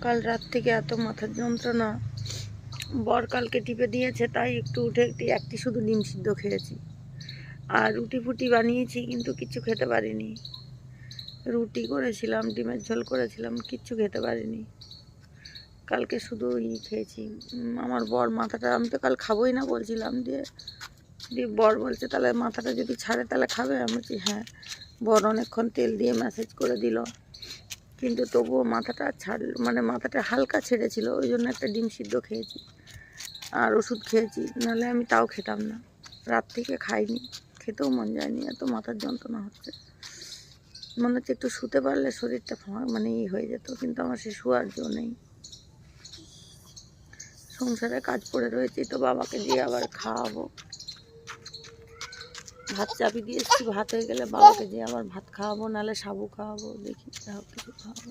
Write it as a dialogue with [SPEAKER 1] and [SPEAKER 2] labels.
[SPEAKER 1] কাল রাত থেকে এত মাথার যন্ত্রণা, বর কালকে টিপে দিয়েছে, তাই একটু উঠে একটি শুধু ডিম সিদ্ধ খেয়েছি। আর রুটি ফুটি বানিয়েছি, কিন্তু কিচ্ছু খেতে পারিনি। রুটি করেছিলাম, ডিমের ঝোল করেছিলাম, কিচ্ছু খেতে পারিনি। কালকে শুধু খেয়েছি। আমার বর মাথাটা, আমি তো কাল খাবোই না বলছিলাম, দিয়ে বর বলছে তাহলে মাথাটা যদি ছাড়ে তাহলে খাবে। আমি বলছি হ্যাঁ। বর অনেকক্ষণ তেল দিয়ে ম্যাসেজ করে দিল, কিন্তু তবুও মাথাটা ছাড়ল, মানে মাথাটা হালকা ছেড়েছিল, ওই জন্য একটা ডিম সিদ্ধ খেয়েছি আর ওষুধ খেয়েছি, নাহলে আমি তাও খেতাম না। রাত থেকে খাইনি, খেতেও মন যায়নি, এত মাথার যন্ত্রণা হচ্ছে। মনে হচ্ছে একটু শুতে পারলে শরীরটা মানে হয়ে যেত, কিন্তু আমার সে শোয়ার জো নেই। সংসারে কাজ পড়ে রয়েছে, তো বাবাকে দিয়ে আবার খাওয়াবো। ভাত চাপি দিয়েছি, ভাত হয়ে গেলে বাবাকে দিয়ে আবার ভাত খাওয়াবো, নাহলে সাবু খাওয়াবো, দেখি যা হোক কিছু খাওয়াবো।